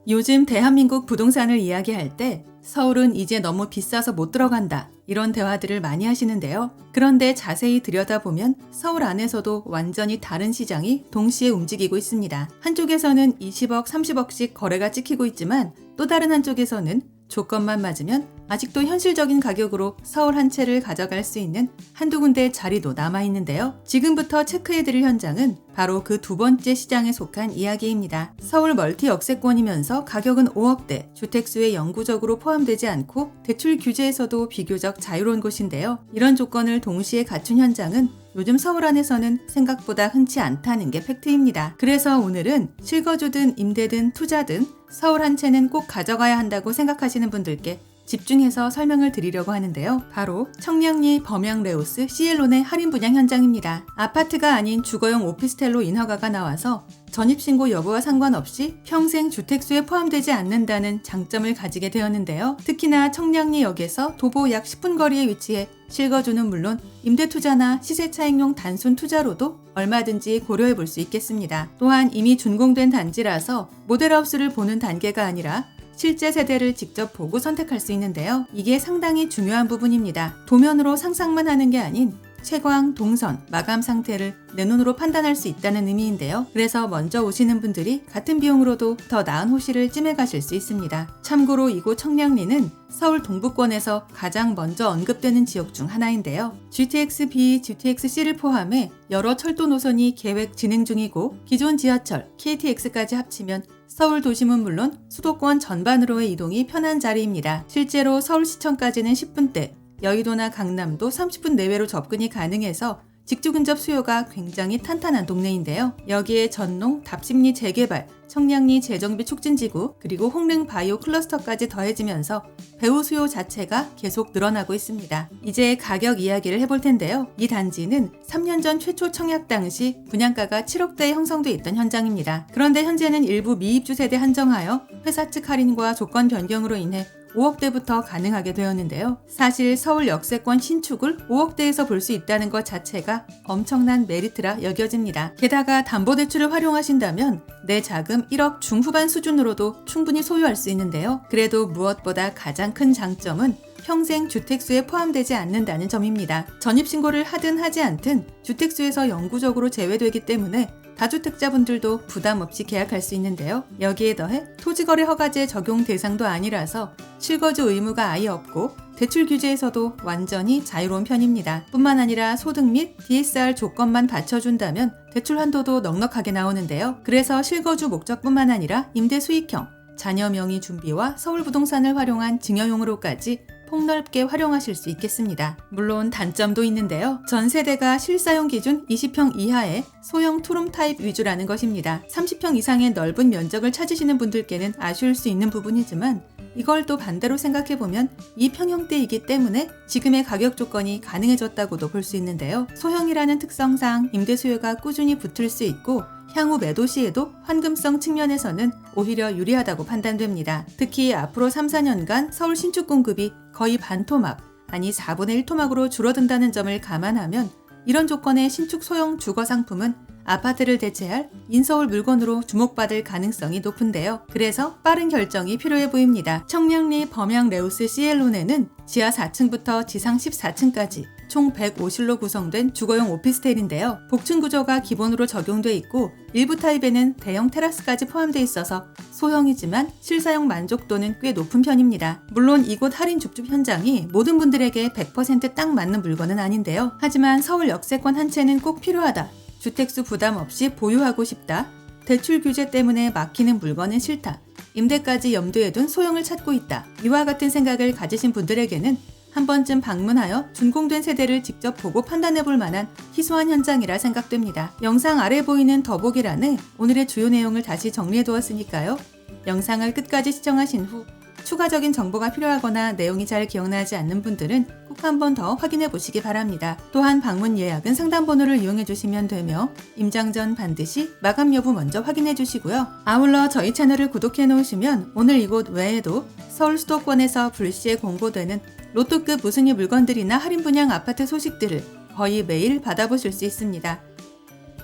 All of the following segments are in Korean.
요즘 대한민국 부동산을 이야기할 때 서울은 이제 너무 비싸서 못 들어간다, 이런 대화들을 많이 하시는데요. 그런데 자세히 들여다보면 서울 안에서도 완전히 다른 시장이 동시에 움직이고 있습니다. 한쪽에서는 20억, 30억씩 거래가 찍히고 있지만 또 다른 한쪽에서는 조건만 맞으면 아직도 현실적인 가격으로 서울 한 채를 가져갈 수 있는 한두 군데 자리도 남아있는데요. 지금부터 체크해드릴 현장은 바로 그 두 번째 시장에 속한 이야기입니다. 서울 멀티 역세권이면서 가격은 5억대, 주택수에 영구적으로 포함되지 않고 대출 규제에서도 비교적 자유로운 곳인데요. 이런 조건을 동시에 갖춘 현장은 요즘 서울 안에서는 생각보다 흔치 않다는 게 팩트입니다. 그래서 오늘은 실거주든 임대든 투자든 서울 한 채는 꼭 가져가야 한다고 생각하시는 분들께 집중해서 설명을 드리려고 하는데요. 바로 청량리 범양레우스 CL론의 할인 분양 현장입니다. 아파트가 아닌 주거용 오피스텔로 인허가가 나와서 전입신고 여부와 상관없이 평생 주택수에 포함되지 않는다는 장점을 가지게 되었는데요. 특히나 청량리역에서 도보 약 10분 거리에 위치해 실거주는 물론 임대투자나 시세차익용 단순 투자로도 얼마든지 고려해 볼 수 있겠습니다. 또한 이미 준공된 단지라서 모델하우스를 보는 단계가 아니라 실제 세대를 직접 보고 선택할 수 있는데요. 이게 상당히 중요한 부분입니다. 도면으로 상상만 하는 게 아닌 채광, 동선, 마감 상태를 내 눈으로 판단할 수 있다는 의미인데요. 그래서 먼저 오시는 분들이 같은 비용으로도 더 나은 호실을 찜해 가실 수 있습니다. 참고로 이곳 청량리는 서울 동부권에서 가장 먼저 언급되는 지역 중 하나인데요. GTX-B, GTX-C를 포함해 여러 철도 노선이 계획 진행 중이고 기존 지하철, KTX까지 합치면 서울 도심은 물론 수도권 전반으로의 이동이 편한 자리입니다. 실제로 서울시청까지는 10분대, 여의도나 강남도 30분 내외로 접근이 가능해서 직주 근접 수요가 굉장히 탄탄한 동네인데요. 여기에 전농, 답심리 재개발, 청량리 재정비 촉진지구, 그리고 홍릉 바이오 클러스터까지 더해지면서 배우 수요 자체가 계속 늘어나고 있습니다. 이제 가격 이야기를 해볼 텐데요. 이 단지는 3년 전 최초 청약 당시 분양가가 7억대에 형성돼 있던 현장입니다. 그런데 현재는 일부 미입주 세대 한정하여 회사 측 할인과 조건 변경으로 인해 5억대부터 가능하게 되었는데요. 사실 서울 역세권 신축을 5억대에서 볼 수 있다는 것 자체가 엄청난 메리트라 여겨집니다. 게다가 담보대출을 활용하신다면 내 자금 1억 중후반 수준으로도 충분히 소유할 수 있는데요. 그래도 무엇보다 가장 큰 장점은 평생 주택수에 포함되지 않는다는 점입니다. 전입신고를 하든 하지 않든 주택수에서 영구적으로 제외되기 때문에 다주택자분들도 부담 없이 계약할 수 있는데요. 여기에 더해 토지거래 허가제 적용 대상도 아니라서 실거주 의무가 아예 없고 대출 규제에서도 완전히 자유로운 편입니다. 뿐만 아니라 소득 및 DSR 조건만 받쳐준다면 대출 한도도 넉넉하게 나오는데요. 그래서 실거주 목적뿐만 아니라 임대 수익형, 자녀 명의 준비와 서울부동산을 활용한 증여용으로까지 폭넓게 활용하실 수 있겠습니다. 물론 단점도 있는데요. 전 세대가 실사용 기준 20평 이하의 소형 투룸 타입 위주라는 것입니다. 30평 이상의 넓은 면적을 찾으시는 분들께는 아쉬울 수 있는 부분이지만 이걸 또 반대로 생각해보면 2평형대이기 때문에 지금의 가격 조건이 가능해졌다고도 볼 수 있는데요. 소형이라는 특성상 임대 수요가 꾸준히 붙을 수 있고 향후 매도 시에도 환금성 측면에서는 오히려 유리하다고 판단됩니다. 특히 앞으로 3, 4년간 서울 신축 공급이 거의 반토막, 아니 4분의 1토막으로 줄어든다는 점을 감안하면 이런 조건의 신축 소형 주거 상품은 아파트를 대체할 인서울 물건으로 주목받을 가능성이 높은데요. 그래서 빠른 결정이 필요해 보입니다. 청량리 범양레우스 CL론에는 지하 4층부터 지상 14층까지 총 105실로 구성된 주거용 오피스텔인데요. 복층 구조가 기본으로 적용돼 있고 일부 타입에는 대형 테라스까지 포함되어 있어서 소형이지만 실사용 만족도는 꽤 높은 편입니다. 물론 이곳 할인 줍줍 현장이 모든 분들에게 100% 딱 맞는 물건은 아닌데요. 하지만 서울 역세권 한 채는 꼭 필요하다, 주택수 부담 없이 보유하고 싶다, 대출 규제 때문에 막히는 물건은 싫다, 임대까지 염두에 둔 소형을 찾고 있다, 이와 같은 생각을 가지신 분들에게는 한 번쯤 방문하여 준공된 세대를 직접 보고 판단해 볼 만한 희소한 현장이라 생각됩니다. 영상 아래 보이는 더보기란에 오늘의 주요 내용을 다시 정리해 두었으니까요. 영상을 끝까지 시청하신 후 추가적인 정보가 필요하거나 내용이 잘 기억나지 않는 분들은 꼭 한 번 더 확인해 보시기 바랍니다. 또한 방문 예약은 상담번호를 이용해 주시면 되며 임장 전 반드시 마감 여부 먼저 확인해 주시고요. 아울러 저희 채널을 구독해 놓으시면 오늘 이곳 외에도 서울 수도권에서 불시에 공고되는 로또급 우승의 물건들이나 할인 분양 아파트 소식들을 거의 매일 받아보실 수 있습니다.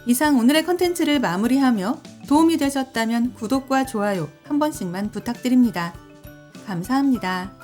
이상 오늘의 컨텐츠를 마무리하며 도움이 되셨다면 구독과 좋아요 한 번씩만 부탁드립니다. 감사합니다.